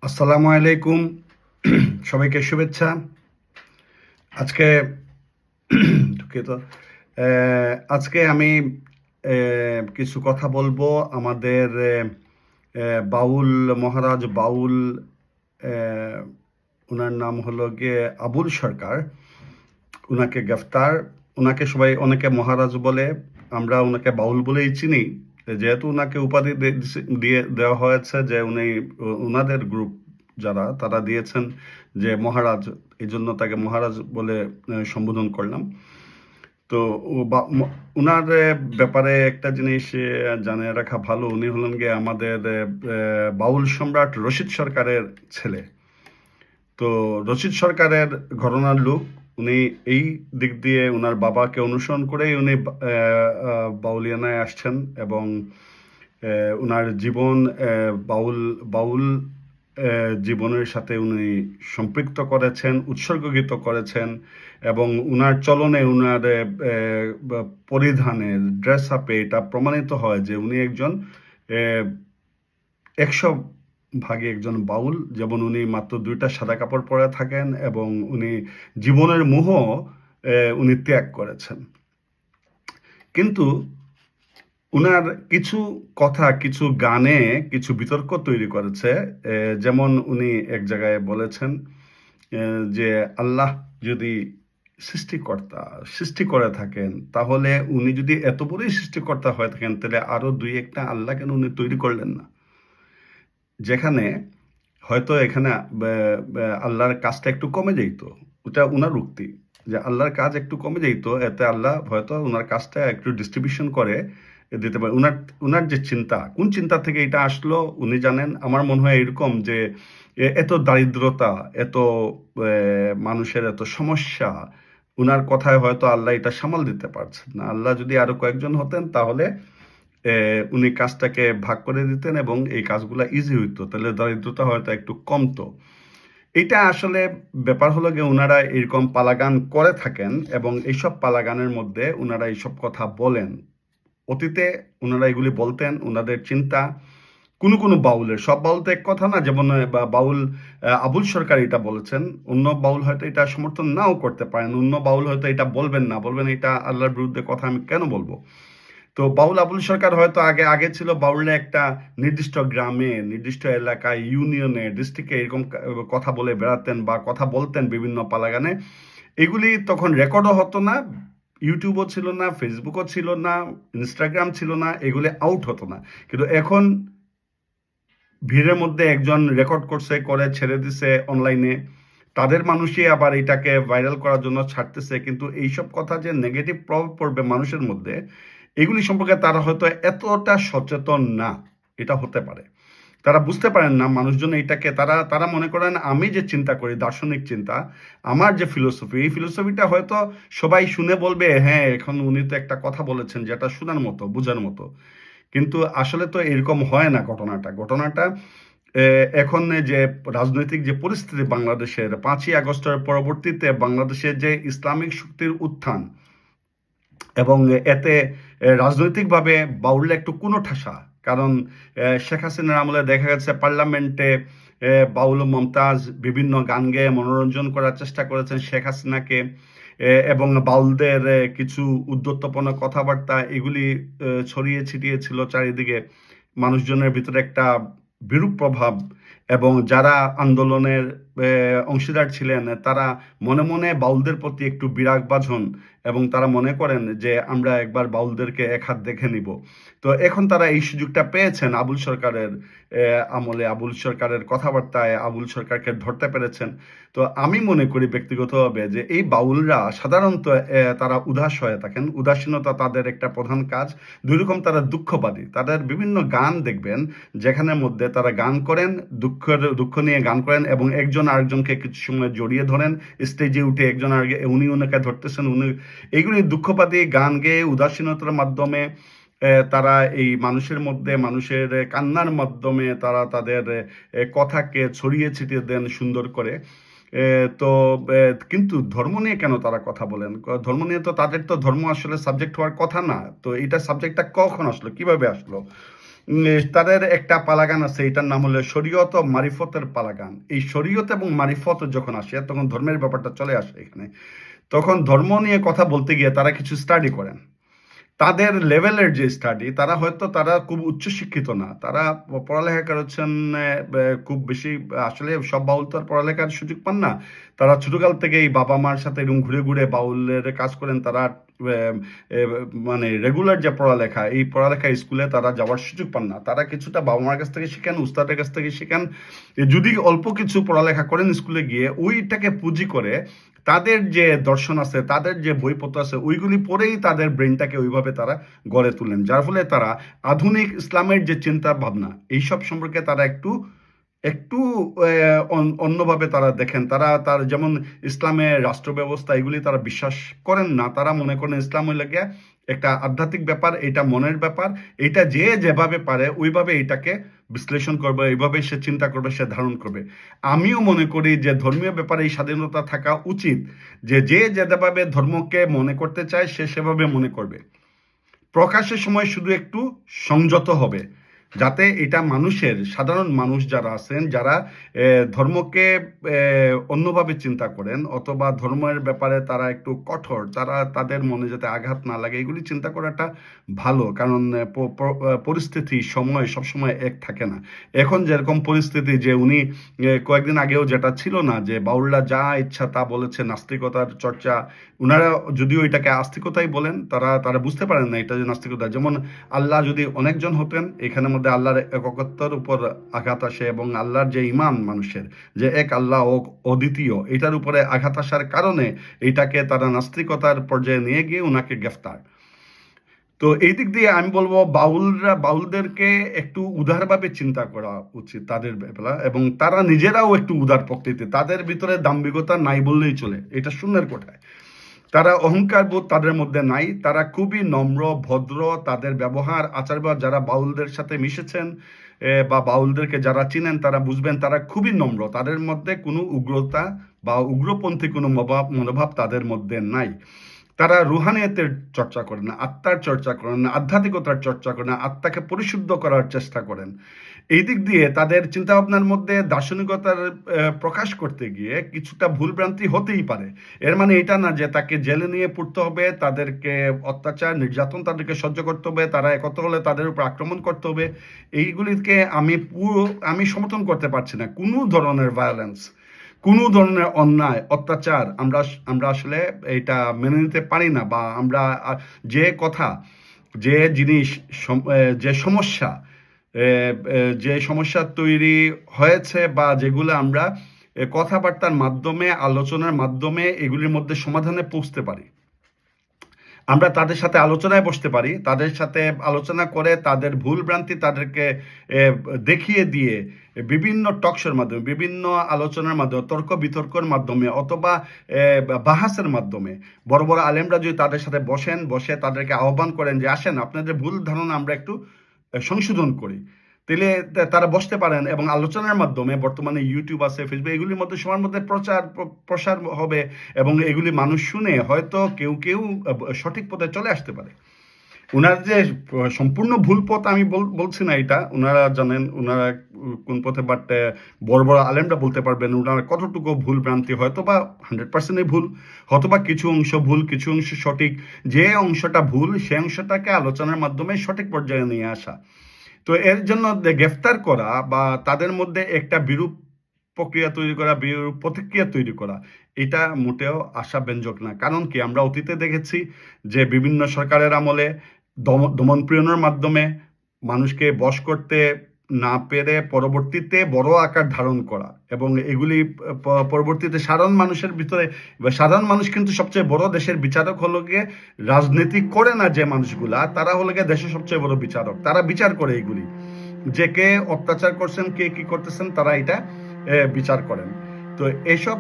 আসসালামু আলাইকুম। সবাইকে শুভেচ্ছা। আজকে দুঃখিত। আজকে আমি কিছু কথা বলবো আমাদের বাউল মহারাজ বাউল, আহ, উনার নাম হলো গিয়ে আবুল সরকার। উনাকে গ্রেফতার, উনাকে সবাই অনেকে মহারাজ বলে, আমরা উনাকে বাউল বলেই চিনি। যেহেতু উনাকে উপাধি দিয়ে দেওয়া হয়েছে যে উনি উনাদের গ্রুপ যারা তারা দিয়েছেন যে মহারাজ, এই জন্য তাকে মহারাজ বলে সম্বোধন করলাম। তো উনার ব্যাপারে একটা জিনিস জানে রাখা ভালো, উনি হলেন গিয়ে আমাদের বাউল সম্রাট রশিদ সরকারের ছেলে। তো রশিদ সরকারের ঘরানার লোক উনি। এই দিক দিয়ে উনার বাবাকে অনুসরণ করেই উনি বাউলিয়ানায় আসছেন এবং উনার জীবন বাউল বাউল জীবনের সাথে উনি সম্পৃক্ত করেছেন, উৎসর্গীত করেছেন। এবং উনার চলনে, উনার পরিধানে, ড্রেস আপে এটা প্রমাণিত হয় যে উনি একজন 100 ভাগে একজন বাউল। যেমন উনি মাত্র 2টা সাদা কাপড় পরে থাকেন এবং উনি জীবনের মোহ উনি ত্যাগ করেছেন। কিন্তু উনার কিছু কথা কিছু গানে কিছু বিতর্ক তৈরি করেছে। যেমন উনি এক জায়গায় বলেছেন যে আল্লাহ যদি সৃষ্টিকর্তা সৃষ্টি করে থাকেন, তাহলে উনি যদি এত বড়ই সৃষ্টিকর্তা হয়ে থাকেন, তাহলে আরো 2-1টা আল্লাহ কেন উনি তৈরি করলেন না? যেখানে হয়তো এখানে আল্লাহর কাজটা একটু কমে যাইতো। ওটা উনার উক্তি যে আল্লাহর কাজ একটু কমে যাইতো, এতে আল্লাহ হয়তো উনার কাজটা একটু ডিস্ট্রিবিউশন করে দিতে পারে। উনার উনার যে চিন্তা, কোন চিন্তা থেকে এটা আসলো উনি জানেন। আমার মনে হয় এরকম যে এত দারিদ্রতা, এত মানুষের এত সমস্যা, উনার কথায় হয়তো আল্লাহ এটা সামাল দিতে পারছেন না। আল্লাহ যদি আরো কয়েকজন হতেন তাহলে উনি কাজটাকে ভাগ করে দিতেন এবং এই কাজগুলা ইজি হইতো, তাহলে দারিদ্রতা হয়তো একটু কমতো। এটা আসলে ব্যাপার হলো গিয়ে উনারা এরকম পালাগান করে থাকেন এবং এইসব পালাগানের মধ্যে উনারা এইসব কথা বলেন। অতীতে উনারা এগুলি বলতেন, উনাদের চিন্তা। কোনো কোনো বাউলের, সব বাউল তো এক কথা না, যেমন বাউল আবুল সরকার এটা বলেছেন, অন্য বাউল হয়তো এটা সমর্থন নাও করতে পারেন, অন্য বাউল হয়তো এটা বলবেন না, বলবেন এটা আল্লাহর বিরুদ্ধে কথা, আমি কেন বলবো। তো বাউল আবুল সরকার হয়তো আগে আগে ছিল বাউলরা একটা নির্দিষ্ট গ্রামে, নির্দিষ্ট এলাকায়, ইউনিয়নে, ডিস্ট্রিক্টে এরকম কথা বলে বেড়াতেন বা কথা বলতেন বিভিন্ন পালাগানে। এগুলি তখন রেকর্ডও হতো না, ইউটিউবও ছিল না, ফেসবুকও ছিল না, ইনস্টাগ্রাম ছিল না, এগুলি আউট হতো না। কিন্তু এখন ভিড়ের মধ্যে একজন রেকর্ড করছে, করে ছেড়ে দিছে অনলাইনে, তাদের মানুষই আবার এটাকে ভাইরাল করার জন্য ছাড়তেছে। কিন্তু এইসব কথা যে নেগেটিভ প্রভাব পড়বে মানুষের মধ্যে, এগুলি সম্পর্কে তারা হয়তো এতটা সচেতন না। এটা হতে পারে তারা বুঝতে পারেন না। মানুষজন এটাকে তারা তারা মনে করেন আমি যে চিন্তা করি, দার্শনিক চিন্তা, আমার যে ফিলোসফি, এই ফিলোসফিটা হয়তো সবাই শুনে বলবে হ্যাঁ এখন উনি তো একটা কথা বলেছেন যেটা শোনার মতো, বোঝার মতো। কিন্তু আসলে তো এরকম হয় না। ঘটনাটা এখন যে রাজনৈতিক যে পরিস্থিতি বাংলাদেশের, 5ই আগস্টের পরবর্তীতে বাংলাদেশের যে ইসলামিক শক্তির উত্থান এবং এতে রাজনৈতিকভাবে বাউল্য একটু কুনোঠাসা। কারণ শেখ হাসিনার আমলে দেখা গেছে পার্লামেন্টে বাউল মমতাজ বিভিন্ন গান গেয়ে মনোরঞ্জন করার চেষ্টা করেছেন শেখ হাসিনাকে। এবং বাউলদের কিছু উদ্ধত্তপূর্ণ কথাবার্তা এগুলি ছড়িয়ে ছিটিয়ে ছিল চারিদিকে, মানুষজনের ভিতরে একটা বিরূপ প্রভাব। এবং যারা আন্দোলনের অংশীদার ছিলেন তারা মনে মনে বাউলদের প্রতি একটু বিরাগ বাঁধন এবং তারা মনে করেন যে আমরা একবার বাউলদেরকে এক হাত দেখে নিব। তো এখন তারা এই সুযোগটা পেয়েছেন আবুল সরকারের আমলে, আবুল সরকারের কথাবার্তায় আবুল সরকারকে ধরতে পেরেছেন। তো আমি মনে করি ব্যক্তিগতভাবে যে এই বাউলরা সাধারণত তারা উদাস হয়ে থাকেন, উদাসীনতা তাদের একটা প্রধান কাজ। দুই রকম, তারা দুঃখবাদী। তাদের বিভিন্ন গান দেখবেন যেখানের মধ্যে তারা গান করেন, দুঃখ নিয়ে গান করেন এবং একজন আরেকজনকে কিছু সময় জড়িয়ে ধরেন, স্টেজে উঠে একজন আরেক, উনি ওনাকে ধরতেছেন, উনি, এইগুলি দুঃখবাদী গান গেয়ে উদাসীনতার মাধ্যমে তারা এই মানুষের মধ্যে, মানুষের কান্নার মাধ্যমে তারা তাদের কথাকে ছড়িয়ে ছিটিয়ে দেন সুন্দর করে। তো কিন্তু ধর্ম নিয়ে কেন তারা কথা বলেন? ধর্ম নিয়ে তো তাদের তো ধর্ম আসলে সাবজেক্ট হওয়ার কথা না। তো এটা সাবজেক্টটা কখন আসলো, কিভাবে আসলো? তাদের একটা পালাগান আছে, এটার নাম হলো শরীয়ত ও মারিফতের পালাগান। এই শরীয়ত এবং মারিফত যখন আসে তখন ধর্মের ব্যাপারটা চলে আসে এখানে। তখন ধর্ম নিয়ে কথা বলতে গিয়ে তারা কিছু স্টাডি করেন। তাদের লেভেলের যে স্টাডি, তারা খুব উচ্চশিক্ষিত না, তারা পড়ালেখা করেছেন খুব বেশি। আসলে সব বাউল তো আর পড়ালেখার সুযোগ পান না। তারা ছোটকাল থেকে এই বাবা মার সাথে এরকম ঘুরে ঘুরে বাউলের কাজ করেন। তারা মানে রেগুলার যে পড়ালেখা, এই পড়ালেখা স্কুলে তারা যাওয়ার সুযোগ পান না। তারা কিছুটা বাবা মার কাছ থেকে শিখেন, উস্তাদের কাছ থেকে শিখেন। যদি অল্প কিছু পড়ালেখা করেন স্কুলে গিয়ে, ওইটাকে পুঁজি করে তাদের যে দর্শন আছে, তাদের যে বইপত্র আছে, ওইগুলি পড়েই তাদের ব্রেনটাকে ওইভাবে তারা গড়ে তোলেন। যার ফলে তারা আধুনিক ইসলামের যে চিন্তা ভাবনা, এইসব সম্পর্কে তারা একটু একটু অন্যভাবে তারা দেখেন। তার যেমন ইসলামের রাষ্ট্র ব্যবস্থা এগুলি তারা বিশ্বাস করেন না। তারা মনে করেন ইসলাম হইলে গিয়ে একটা আধ্যাত্মিক ব্যাপার, এটা মনের ব্যাপার, এটা যে যেভাবে পারে ওইভাবে এটাকে বিশ্লেষণ করবে, এইভাবে সে চিন্তা করবে, সে ধারণ করবে। আমিও মনে করি যে ধর্মীয় ব্যাপারে এই স্বাধীনতা থাকা উচিত, যে যে যেভাবে ধর্মকে মনে করতে চায় সে সেভাবে মনে করবে। প্রকাশের সময় শুধু একটু সংযত হবে, যাতে এটা মানুষের, সাধারণ মানুষ যারা আছেন, যারা ধর্মকে অন্যভাবে চিন্তা করেন অথবা ধর্মের ব্যাপারে তারা একটু কঠোর, তাদের মনে যাতে আঘাত না লাগে, এগুলি চিন্তা করাটা ভালো। কারণ পরিস্থিতি, সময় সবসময় এক থাকে না। এখন যেরকম পরিস্থিতি, যে উনি কয়েকদিন আগেও যেটা ছিল না, যে বাউলরা যা ইচ্ছা তা বলেছে, নাস্তিকতার চর্চা, উনারা যদিও এটাকে আস্তিকতাই বলেন, তারা বুঝতে পারেন না এটা যে নাস্তিকতা। যেমন আল্লাহ যদি অনেকজন হতেন, এখানের মধ্যে আল্লাহর একত্বর উপর আঘাত আসে, এবং আল্লাহর যে ইমান মানুষের, যে এক আল্লাহ ও অদ্বিতীয়, এটার উপরে আঘাত আসার কারণে এটাকে তারা নাস্তিকতার পর্যায়ে নিয়ে গিয়ে উনাকে গ্রেফতার। তো এই দিক দিয়ে আমি বলবো বাউলদেরকে একটু উদারভাবে চিন্তা করা উচিত তাদের বেলা, এবং তারা নিজেরাও একটু উদার প্রকৃতি, তাদের ভিতরে দাম্ভিকতা নাই বললেই চলে, এটা শূন্যের কোঠায়। তারা অহংকার বোধ তাদের মধ্যে নাই, তারা খুবই নম্র ভদ্র। তাদের ব্যবহার আচার ব্যবহার, যারা বাউলদের সাথে মিশেছেন বা বাউলদেরকে যারা চিনেন তারা বুঝবেন, তারা খুবই নম্র। তাদের মধ্যে কোনো উগ্রতা বা উগ্রপন্থী কোনো মনোভাব তাদের মধ্যে নাই। তারা রুহানিয়তের চর্চা করেন না, আত্মার চর্চা করেন না, আধ্যাত্মিকতার চর্চা করেন না, আত্মাকে পরিশুদ্ধ করার চেষ্টা করেন। এই দিক দিয়ে তাদের চিন্তা ভাবনার মধ্যে দার্শনিকতার প্রকাশ করতে গিয়ে কিছুটা ভুলভ্রান্তি হতেই পারে। এর মানে এটা না যে তাকে জেলে নিয়ে পড়তে হবে, তাদেরকে অত্যাচার নির্যাতন তাদেরকে সহ্য করতে হবে, তারা একত্র হলে তাদের উপর আক্রমণ করতে হবে। এইগুলিকে আমি সমর্থন করতে পারছি না। কোনো ধরনের ভায়োলেন্স, কোনো ধরনের অন্যায় অত্যাচার আমরা আসলে এটা মেনে নিতে পারি না। বা আমরা যে কথা, যে জিনিস, যে সমস্যা, যে সমস্যা তৈরি হয়েছে, বা যেগুলো আমরা কথাবার্তার মাধ্যমে, আলোচনার মাধ্যমে এগুলির মধ্যে সমাধানে পৌঁছতে পারি, আমরা তাদের সাথে আলোচনায় বসতে পারি, তাদের সাথে আলোচনা করে তাদের ভুল ভ্রান্তি তাদেরকে দেখিয়ে দিয়ে বিভিন্ন টকশোর মাধ্যমে, বিভিন্ন আলোচনার মাধ্যমে, তর্ক বিতর্কের মাধ্যমে অথবা বাহাসের মাধ্যমে বড় বড় আলেমরা যদি তাদের সাথে বসে তাদেরকে আহ্বান করেন যে আসেন আপনাদের ভুল ধারণা আমরা একটু সংশোধন করি, তাহলে তারা বসতে পারেন। এবং আলোচনার মাধ্যমে, বর্তমানে ইউটিউব আছে, ফেসবুক, এগুলির মধ্যে সবার মধ্যে প্রসার হবে, এবং এগুলি মানুষ শুনে হয়তো কেউ কেউ সঠিক পথে চলে আসতে পারে। উনার যে সম্পূর্ণ ভুল পথ আমি বলছি না, এটা উনারা জানেন উনারা কোন পথে, বাট বড় বড় আলেমরা বলতে পারবেন উনারা কতটুকু ভুল ভ্রান্তি, হয়তো বা 100%ই ভুল, হয়তো বা কিছু অংশ ভুল, কিছু অংশ সঠিক। যে অংশটা ভুল সেই অংশটাকে আলোচনার মাধ্যমে সঠিক পর্যায়ে নিয়ে আসা। তো এর জন্য গ্রেফতার করা বা তাদের মধ্যে একটা বিরূপ প্রক্রিয়া তৈরি করা, বিরূপ প্রতিক্রিয়া তৈরি করা, এটা মোটেও আশাব্যঞ্জক না। কারণ কি, আমরা অতীতে দেখেছি যে বিভিন্ন সরকারের আমলে দমনপীড়নের মাধ্যমে মানুষকে বশ করতে না পেরে পরবর্তীতে বড় আকার ধারণ করা, এবং এগুলি পরবর্তীতে সাধারণ মানুষের ভিতরে, সাধারণ মানুষ কিন্তু সবচেয়ে বড় দেশের বিচারক হলো গিয়ে, রাজনীতি করে না যে মানুষগুলা, তারা হলো গিয়ে দেশের সবচেয়ে বড় বিচারক। তারা বিচার করে এগুলি, যে কে অত্যাচার করছেন, কে কি করতেছেন, তারা এটা বিচার করেন। তো এইসব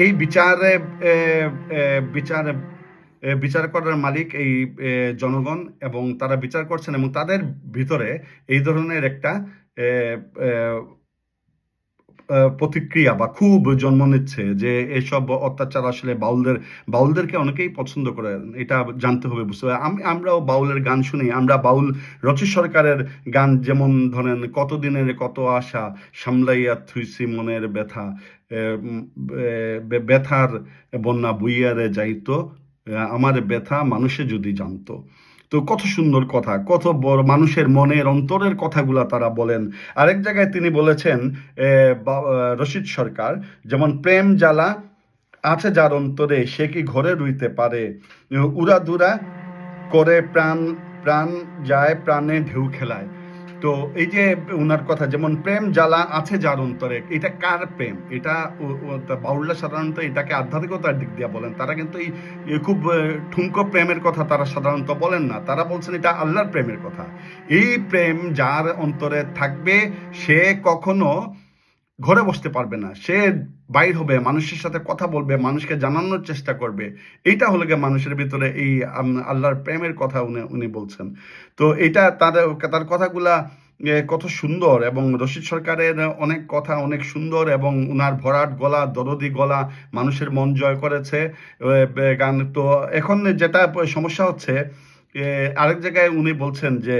এই বিচারে বিচার বিচার করার মালিক এই জনগণ, এবং তারা বিচার করছেন, এবং তাদের ভিতরে এই ধরনের একটা প্রতিক্রিয়া বা খুব জন্ম নিচ্ছে যে এসব অত্যাচার আসলে বাউলদেরকে অনেকেই পছন্দ করে, এটা জানতে হবে, বুঝতে হবে। আমরাও বাউলের গান শুনি, আমরা বাউল রচিত সরকারের গান, যেমন ধরেন কতদিনের কত আশা, সামলাইয়া থুইছি মনের ব্যথা, ব্যথার বন্যা বইয়ারে যাইতো, আমার ব্যথা মানুষে যদি জানতো। তো কত সুন্দর কথা, কত বড় মানুষের মনের অন্তরের কথাগুলা তারা বলেন। আরেক জায়গায় তিনি বলেছেন, রশিদ সরকার, যেমন প্রেম জ্বালা আছে যার অন্তরে সে কি ঘরে রইতে পারে, উড়াধুরা করে প্রাণ প্রাণ যায় প্রাণে ঢেউ খেলায়। তো এই যে উনার কথা, যেমন প্রেম জ্বালা আছে যার অন্তরে, এটা কার প্রেম? এটা বাউলরা সাধারণত এটাকে আধ্যাত্মিকতার দিক দিয়ে বলেন, তারা কিন্তু এই খুব ঠুনকো প্রেমের কথা তারা সাধারণত বলেন না, তারা বলছেন এটা আল্লাহর প্রেমের কথা। এই প্রেম যার অন্তরে থাকবে সে কখনো ঘরে বসতে পারবে না, সে বাইর হবে, মানুষের সাথে কথা বলবে, মানুষকে জানানোর চেষ্টা করবে। এইটা হলো গিয়ে মানুষের ভিতরে এই আল্লাহর প্রেমের কথা উনি বলছেন। তো এটা তার কথাগুলা কত সুন্দর, এবং রশিদ সরকারের অনেক কথা অনেক সুন্দর, এবং উনার ভরাট গলা, দরদি গলা মানুষের মন জয় করেছে গান। তো এখন যেটা সমস্যা হচ্ছে, আরেক জায়গায় উনি বলছেন যে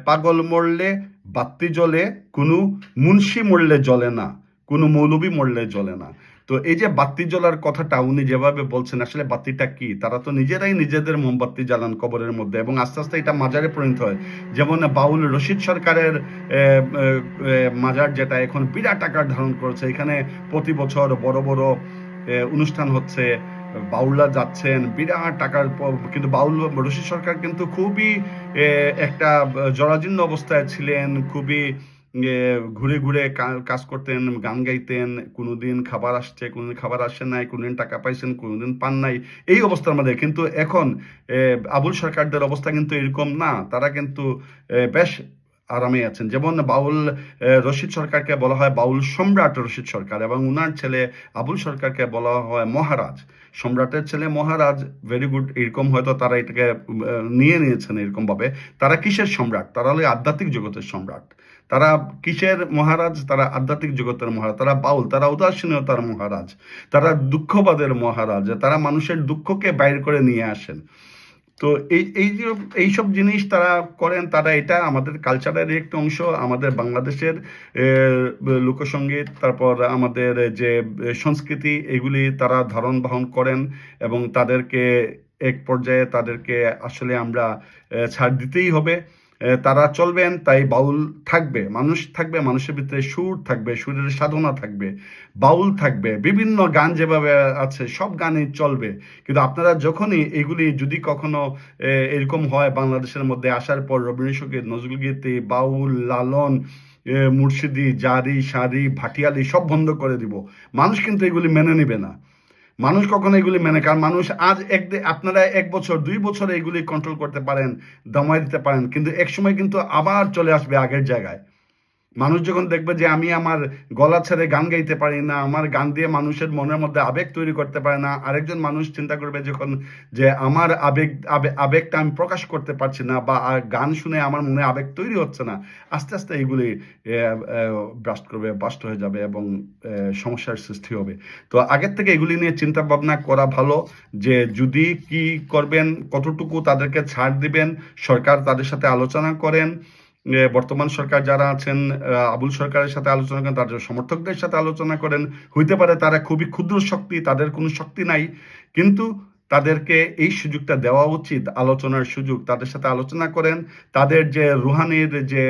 পাগল মরলে বাত্তি জ্বলে, কোনো মুন্সি মরলে জ্বলে না, কোনো মৌলবি মরলে জ্বলে না। তো এই যে বাত্তি জ্বলার কথাটা উনি যেভাবে বলছেন, আসলে বাত্তিটা কি? তারা তো নিজেরাই নিজেদের মোমবাতি জ্বালান কবরের মধ্যে, এবং আস্তে আস্তে এটা মাজারে পরিণত হয়। যেমন বাউল রশিদ সরকারের মাজার, যেটা এখন বিরাট আকার ধারণ করেছে, এখানে প্রতি বছর বড় বড় অনুষ্ঠান হচ্ছে, বাউলরা যাচ্ছেন বিরাট টাকার, কিন্তু বাউল রশিদ সরকার কিন্তু খুবই একটা জরাজীর্ণ অবস্থায় ছিলেন, খুবই ঘুরে ঘুরে কাজ করতেন, গান গাইতেন, কোনোদিন খাবার আসছে, কোনোদিন খাবার আসে নাই, কোনোদিন টাকা পাইছেন, কোনোদিন পান নাই, এই অবস্থার মধ্যে। কিন্তু এখন আবুল সরকারদের অবস্থা কিন্তু এরকম না, তারা কিন্তু বেশ আরামে আছেন। যেমন বাউল রশিদ সরকারকে বলা হয় বাউল সম্রাট রশিদ সরকার, এবং উনার ছেলে আবুল সরকারকে বলা হয় মহারাজ। সম্রাটের ছেলে মহারাজ, ভেরি গুড, এরকম হয়তো তারা এটাকে নিয়ে নিয়েছেন এরকম ভাবে। তারা কিসের সম্রাট? তারা হলো আধ্যাত্মিক জগতের সম্রাট। তারা কিসের মহারাজ? তারা আধ্যাত্মিক জগতের মহারাজ, তারা বাউল, তারা উদাসীনতার মহারাজ, তারা দুঃখবাদের মহারাজ, তারা মানুষের দুঃখকে বাইর করে নিয়ে আসেন। তো এই যে এইসব জিনিস তারা করেন, তারা এটা আমাদের কালচারের একটা অংশ, আমাদের বাংলাদেশের লোকসঙ্গীত, তারপর আমাদের যে সংস্কৃতি, এগুলি তারা ধারণ বহন করেন, এবং তাদেরকে এক পর্যায়ে তাদেরকে আসলে আমরা ছাড় দিতেই হবে। তারা চলবেন, তাই বাউল থাকবে, মানুষ থাকবে, মানুষের ভিতরে সুর থাকবে, সুরের সাধনা থাকবে, বাউল থাকবে, বিভিন্ন গান যেভাবে আছে সব গানই চলবে। কিন্তু আপনারা যখনই এগুলি যদি কখনো এরকম হয়, বাংলাদেশের মধ্যে আসার পর রবীন্দ্রসঙ্গীত, নজরুলগীতি, বাউল, লালন, মুর্শিদি, জারি, সারি, ভাটিয়ালি সব বন্ধ করে দিব, মানুষ কিন্তু এগুলি মেনে নিবে না। মানুষ কখনো এগুলি মেনে, কারণ মানুষ আজ আপনারা 1 বছর 2 বছরে এগুলি কন্ট্রোল করতে পারেন, দমায় দিতে পারেন, কিন্তু এক সময় কিন্তু আবার চলে আসবে আগের জায়গায়। মানুষ যখন দেখবে যে আমি আমার গলা ছেড়ে গান গাইতে পারি না, আমার গান দিয়ে মানুষের মনের মধ্যে আবেগ তৈরি করতে পারে না, আরেকজন মানুষ চিন্তা করবে যখন যে আমার আবেগটা আমি প্রকাশ করতে পারছি না, বা গান শুনে আমার মনে আবেগ তৈরি হচ্ছে না, আস্তে আস্তে এগুলি বাস্ট হয়ে যাবে, এবং সমস্যার সৃষ্টি হবে। তো আগের থেকে এগুলি নিয়ে চিন্তা ভাবনা করা ভালো, যে যদি কি করবেন, কতটুকু তাদেরকে ছাড় দিবেন, সরকার তাদের সাথে আলোচনা করেন, বর্তমান সরকার যারা আছেন আবুল সরকারের সাথে আলোচনা করেন, তাদের সমর্থকদের সাথে আলোচনা করেন। হইতে পারে তারা খুবই ক্ষুদ্র শক্তি, তাদের কোনো শক্তি নাই, কিন্তু তাদেরকে এই সুযোগটা দেওয়া উচিত, আলোচনার সুযোগ। তাদের সাথে আলোচনা করেন, তাদের যে রুহানির যে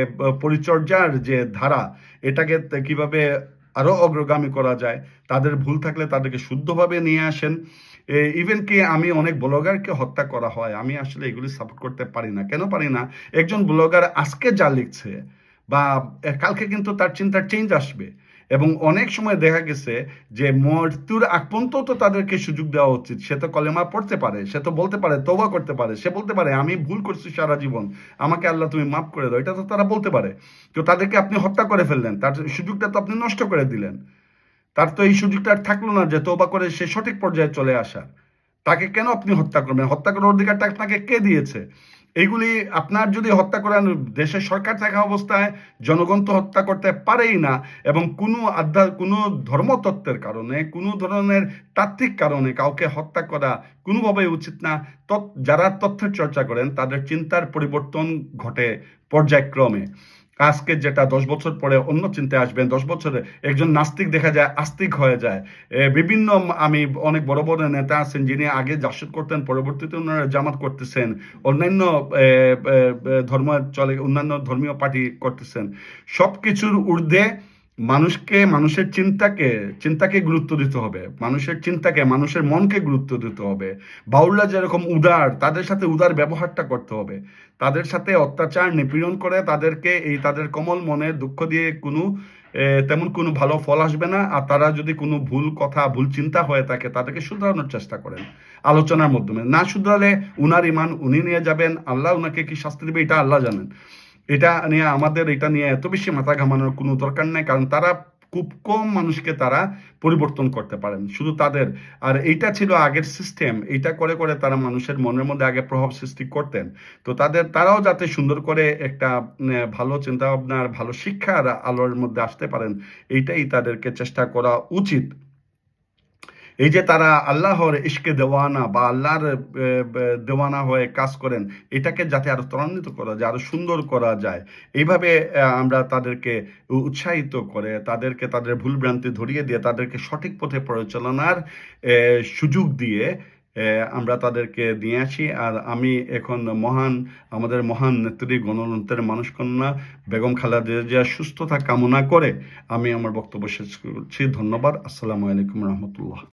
পরিচর্যার যে ধারা, এটাকে কিভাবে আরো অগ্রগামী করা যায়, তাদের ভুল থাকলে তাদেরকে শুদ্ধভাবে নিয়ে আসেন। ইভেন কি আমি অনেক ব্লগারকে হত্যা করা হয়, আমি আসলে এগুলি সাপোর্ট করতে পারি না। কেন পারি না? একজন ব্লগার আজকে যা লিখছে, বা কালকে কিন্তু তার চিন্তার চেঞ্জ আসবে, এবং অনেক সময় দেখা গেছে যে মৃত্যুর আগ পর্যন্ত তো তাদেরকে সুযোগ দেওয়া উচিত। সে তো কলেমা পড়তে পারে, সে তো বলতে পারে, তওবা করতে পারে, সে বলতে পারে আমি ভুল করছি সারা জীবন, আমাকে আল্লাহ তুমি মাফ করে দাও, এটা তো তারা বলতে পারে। তো তাদেরকে আপনি হত্যা করে ফেললেন, তার সুযোগটা তো আপনি নষ্ট করে দিলেন। তার তো এই সুযোগটা আর থাকলো না যে তওবা করে সে সঠিক পর্যায়ে চলে আসা। তাকে কেন আপনি হত্যা করবেন? হত্যা করার অধিকারটা আপনাকে কে দিয়েছে? এইগুলি আপনার যদি হত্যা করেন, দেশের সরকার থাকা অবস্থায় জনগণ তো হত্যা করতে পারেই না, এবং কোনো ধর্মতত্ত্বের কারণে, কোনো ধরনের তাত্ত্বিক কারণে কাউকে হত্যা করা কোনোভাবেই উচিত না। যারা তথ্যের চর্চা করেন তাদের চিন্তার পরিবর্তন ঘটে পর্যায়ক্রমে। আজকে যেটা 10 বছর পরে অন্য চিন্তায় আসবেন, 10 বছরে একজন নাস্তিক দেখা যায় আস্তিক হয়ে যায়। বিভিন্ন আমি অনেক বড় বড় নেতা আছেন যিনি আগে জাসদ করতেন, পরবর্তীতে ওনারা জামাত করতেছেন, অন্যান্য ধর্ম চলে, অন্যান্য ধর্মীয় পার্টি করতেছেন। সবকিছুর ঊর্ধ্বে মানুষের চিন্তাকে গুরুত্ব দিতে হবে, মানুষের চিন্তাকে, মানুষের মনকে গুরুত্ব দিতে হবে। বাউলরা যেরকম উদার, তাদের সাথে উদার ব্যবহারটা করতে হবে। তাদের সাথে অত্যাচার নিপীড়ন করে তাদের কোমল মনে দুঃখ দিয়ে তেমন কোনো ভালো ফল আসবে না। আর তারা যদি কোনো ভুল কথা, ভুল চিন্তা হয়ে থাকে, তাদেরকে শুধরানোর চেষ্টা করেন আলোচনার মাধ্যমে। না শুধরালে উনার ইমান উনি নিয়ে যাবেন, আল্লাহ উনাকে কি শাস্তি দেবে এটা আল্লাহ জানেন। এটা নিয়ে এত বেশি মাথা ঘামানোর কোনো দরকার নেই, কারণ তারা খুব কম মানুষকে তারা পরিবর্তন করতে পারেন, শুধু তাদের। আর এইটা ছিল আগের সিস্টেম, এইটা করে করে তারা মানুষের মনের মধ্যে আগে প্রভাব সৃষ্টি করতেন। তো তারাও যাতে সুন্দর করে একটা ভালো চিন্তা ভাবনার, ভালো শিক্ষার আলোর মধ্যে আসতে পারেন, এইটাই তাদেরকে চেষ্টা করা উচিত। এই যে তারা আল্লাহর ইশকে দেওয়ানা বা আল্লাহর দেওয়ানা হয়ে কাজ করেন, এটাকে যাতে আরো ত্বরান্বিত করা যায়, আরো সুন্দর করা যায়, এইভাবে আমরা তাদেরকে উৎসাহিত করে, তাদেরকে তাদের ভুল ভ্রান্তি ধরিয়ে দিয়ে, তাদেরকে সঠিক পথে পরিচালনার সুযোগ দিয়ে আমরা তাদেরকে নিয়ে আসি। আর আমি এখন আমাদের মহান নেত্রী, গণতন্ত্রের মানুষকন্যা বেগম খালেদা জিয়ার সুস্থতা কামনা করে আমি আমার বক্তব্য শেষ করছি। ধন্যবাদ। আসসালামু আলাইকুম রহমতুল্লাহ।